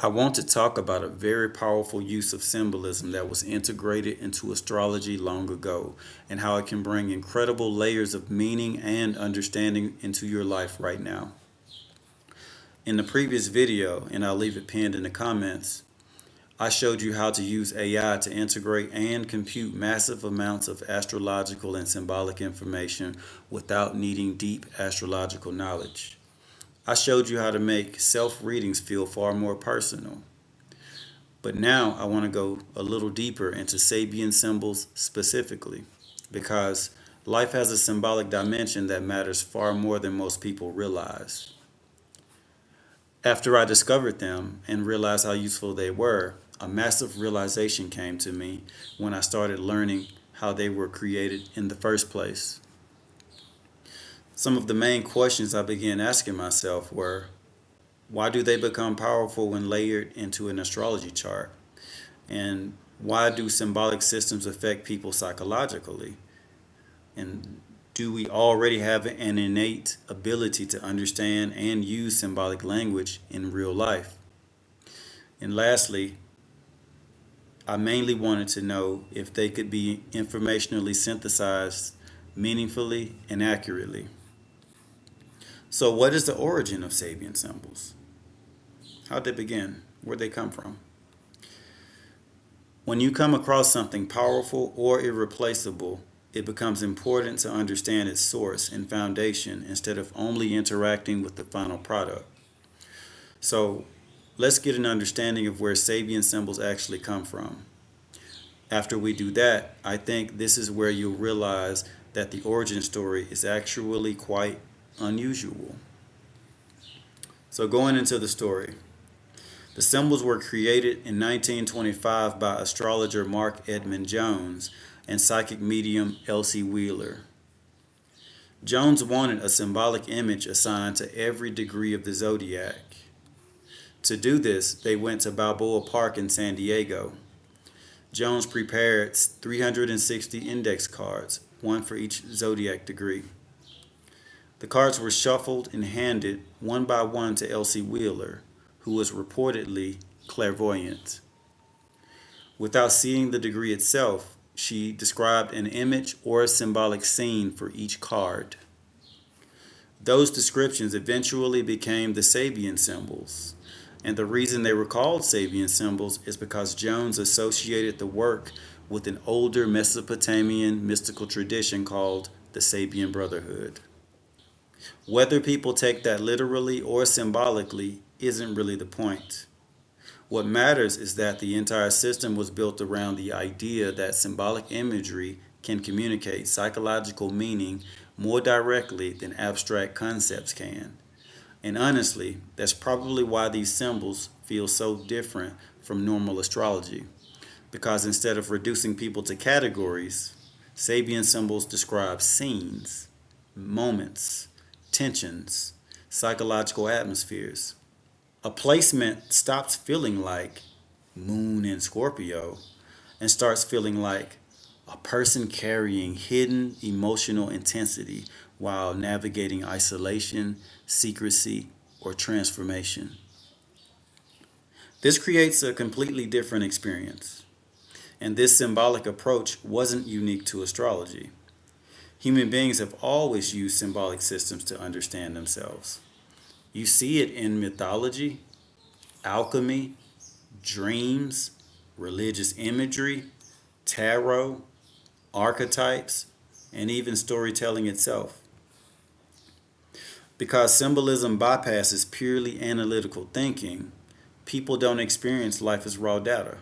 I want to talk about a very powerful use of symbolism that was integrated into astrology long ago and how it can bring incredible layers of meaning and understanding into your life right now. In the previous video, and I'll leave it pinned in the comments, I showed you how to use AI to integrate and compute massive amounts of astrological and symbolic information without needing deep astrological knowledge. I showed you how to make self-readings feel far more personal. But now I want to go a little deeper into Sabian symbols specifically, because life has a symbolic dimension that matters far more than most people realize. After I discovered them and realized how useful they were, a massive realization came to me when I started learning how they were created in the first place. Some of the main questions I began asking myself were, why do they become powerful when layered into an astrology chart? And why do symbolic systems affect people psychologically? And do we already have an innate ability to understand and use symbolic language in real life? And lastly, I mainly wanted to know if they could be informationally synthesized meaningfully and accurately. So, what is the origin of Sabian symbols? How did they begin? Where did they come from? When you come across something powerful or irreplaceable, it becomes important to understand its source and foundation instead of only interacting with the final product. So, let's get an understanding of where Sabian symbols actually come from. After we do that, I think this is where you'll realize that the origin story is actually quite unusual. So, going into the story, the symbols were created in 1925 by astrologer Marc Edmund Jones and psychic medium Elsie Wheeler. Jones wanted a symbolic image assigned to every degree of the zodiac. To do this, they went to Balboa Park in San Diego. Jones prepared 360 index cards, one for each zodiac degree. The cards were shuffled and handed one by one to Elsie Wheeler, who was reportedly clairvoyant. Without seeing the degree itself, she described an image or a symbolic scene for each card. Those descriptions eventually became the Sabian symbols. And the reason they were called Sabian symbols is because Jones associated the work with an older Mesopotamian mystical tradition called the Sabian Brotherhood. Whether people take that literally or symbolically isn't really the point. What matters is that the entire system was built around the idea that symbolic imagery can communicate psychological meaning more directly than abstract concepts can. And honestly, that's probably why these symbols feel so different from normal astrology. Because instead of reducing people to categories, Sabian symbols describe scenes, moments, tensions, psychological atmospheres. A placement stops feeling like Moon in Scorpio and starts feeling like a person carrying hidden emotional intensity while navigating isolation, secrecy, or transformation. This creates a completely different experience. And this symbolic approach wasn't unique to astrology. Human beings have always used symbolic systems to understand themselves. You see it in mythology, alchemy, dreams, religious imagery, tarot, archetypes, and even storytelling itself. Because symbolism bypasses purely analytical thinking, people don't experience life as raw data.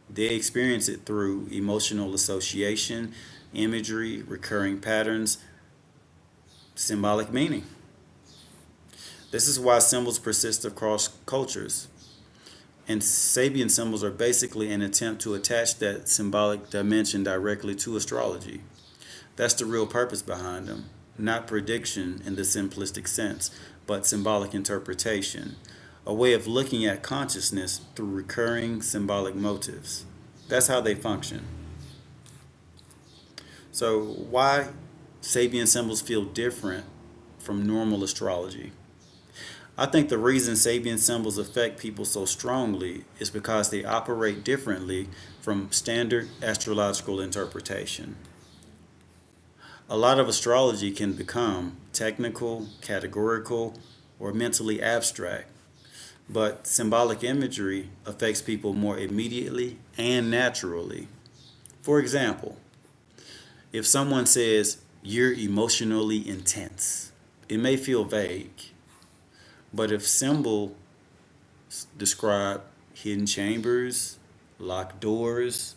They experience it through emotional association, imagery, recurring patterns, symbolic meaning. This is why symbols persist across cultures. And Sabian symbols are basically an attempt to attach that symbolic dimension directly to astrology. That's the real purpose behind them. Not prediction in the simplistic sense, but symbolic interpretation. A way of looking at consciousness through recurring symbolic motives. That's how they function. So, why Sabian symbols feel different from normal astrology? I think the reason Sabian symbols affect people so strongly is because they operate differently from standard astrological interpretation. A lot of astrology can become technical, categorical, or mentally abstract, but symbolic imagery affects people more immediately and naturally. For example, if someone says, "You're emotionally intense," it may feel vague, but if symbols describe hidden chambers, locked doors,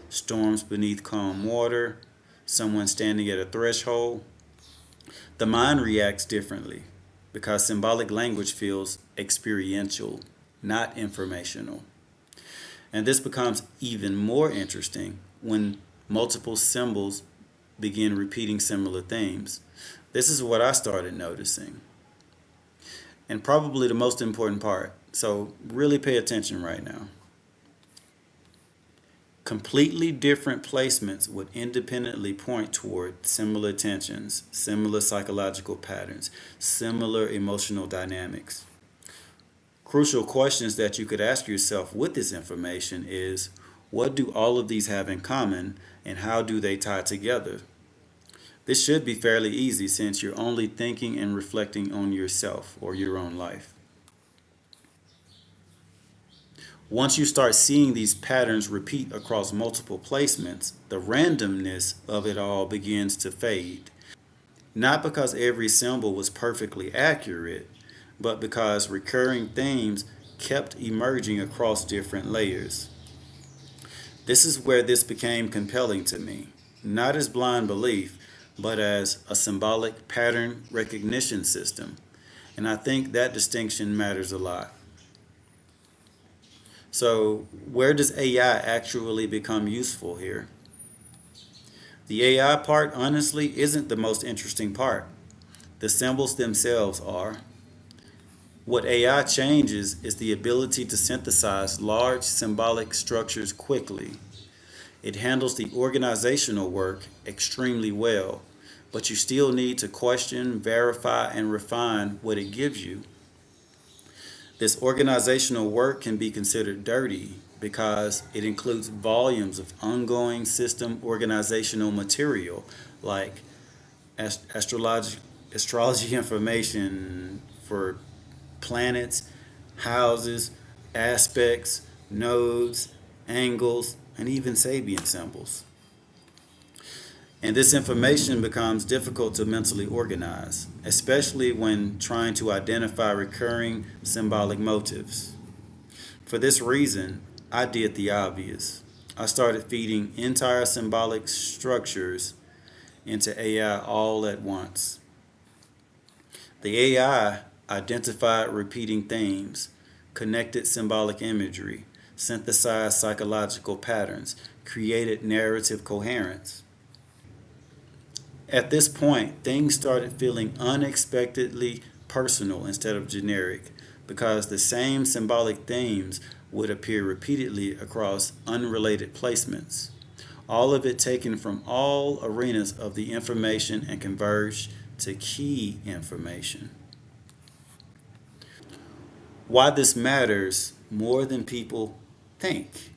storms beneath calm water, someone standing at a threshold, the mind reacts differently because symbolic language feels experiential, not informational. And this becomes even more interesting when multiple symbols begin repeating similar themes. This is what I started noticing, and probably the most important part. So, really pay attention right now. Completely different placements would independently point toward similar tensions, similar psychological patterns, similar emotional dynamics. Crucial questions that you could ask yourself with this information is, what do all of these have in common and how do they tie together? This should be fairly easy since you're only thinking and reflecting on yourself or your own life. Once you start seeing these patterns repeat across multiple placements, the randomness of it all begins to fade. Not because every symbol was perfectly accurate, but because recurring themes kept emerging across different layers. This is where this became compelling to me, not as blind belief, but as a symbolic pattern recognition system. And I think that distinction matters a lot. So, where does AI actually become useful here? The AI part, honestly, isn't the most interesting part. The symbols themselves are. What AI changes is the ability to synthesize large symbolic structures quickly. It handles the organizational work extremely well, but you still need to question, verify, and refine what it gives you. This organizational work can be considered dirty because it includes volumes of ongoing system organizational material like astrology, astrology information for planets, houses, aspects, nodes, angles, and even Sabian symbols. And this information becomes difficult to mentally organize, especially when trying to identify recurring symbolic motives. For this reason, I did the obvious. I started feeding entire symbolic structures into AI all at once. The AI identified repeating themes, connected symbolic imagery, synthesized psychological patterns, created narrative coherence. At this point, things started feeling unexpectedly personal instead of generic because the same symbolic themes would appear repeatedly across unrelated placements. All of it taken from all arenas of the information and converged to key information. Why this matters more than people think.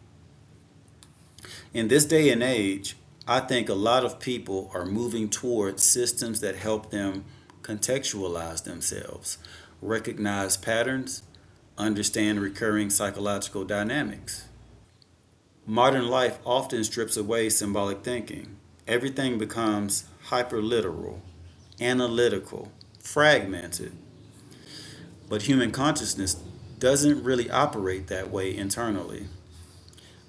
In this day and age, I think a lot of people are moving towards systems that help them contextualize themselves, recognize patterns, understand recurring psychological dynamics. Modern life often strips away symbolic thinking. Everything becomes hyperliteral, analytical, fragmented. But human consciousness doesn't really operate that way internally.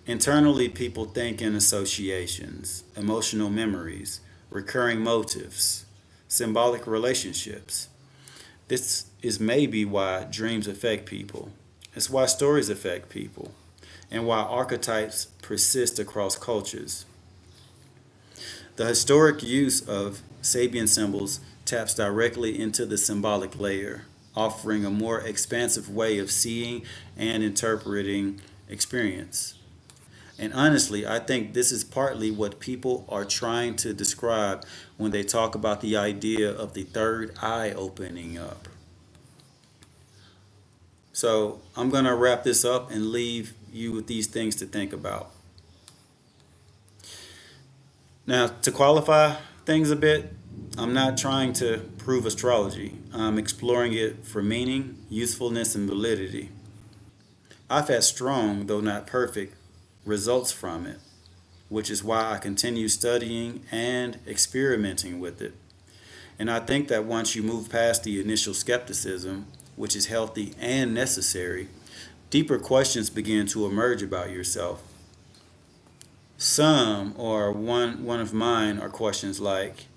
Internally, people think in associations, emotional memories, recurring motives, symbolic relationships. This is maybe why dreams affect people. It's why stories affect people, and why archetypes persist across cultures. The historic use of Sabian symbols taps directly into the symbolic layer, offering a more expansive way of seeing and interpreting experience. And honestly, I think this is partly what people are trying to describe when they talk about the idea of the third eye opening up. So I'm going to wrap this up and leave you with these things to think about. Now, to qualify things a bit, I'm not trying to prove astrology. I'm exploring it for meaning, usefulness, and validity. I've had strong, though not perfect, results from it, which is why I continue studying and experimenting with it. And I think that once you move past the initial skepticism, which is healthy and necessary, deeper questions begin to emerge about yourself. Some, or one of mine, are questions like,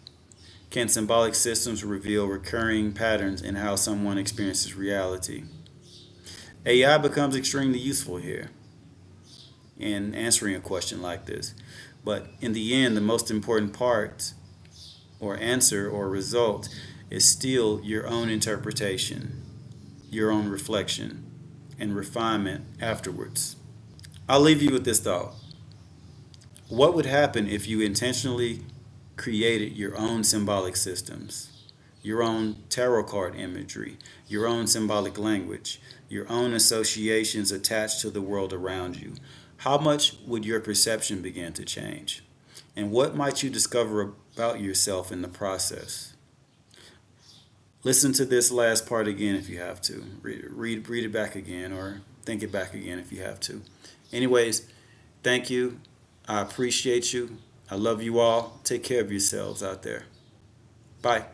can symbolic systems reveal recurring patterns in how someone experiences reality? AI becomes extremely useful here in answering a question like this. But in the end, the most important part or answer or result is still your own interpretation, your own reflection, and refinement afterwards. I'll leave you with this thought. What would happen if you intentionally created your own symbolic systems, your own tarot card imagery, your own symbolic language, your own associations attached to the world around you? How much would your perception begin to change? And what might you discover about yourself in the process? Listen to this last part again if you have to. Read it back again or think it back again if you have to. Anyways, thank you. I appreciate you. I love you all. Take care of yourselves out there. Bye.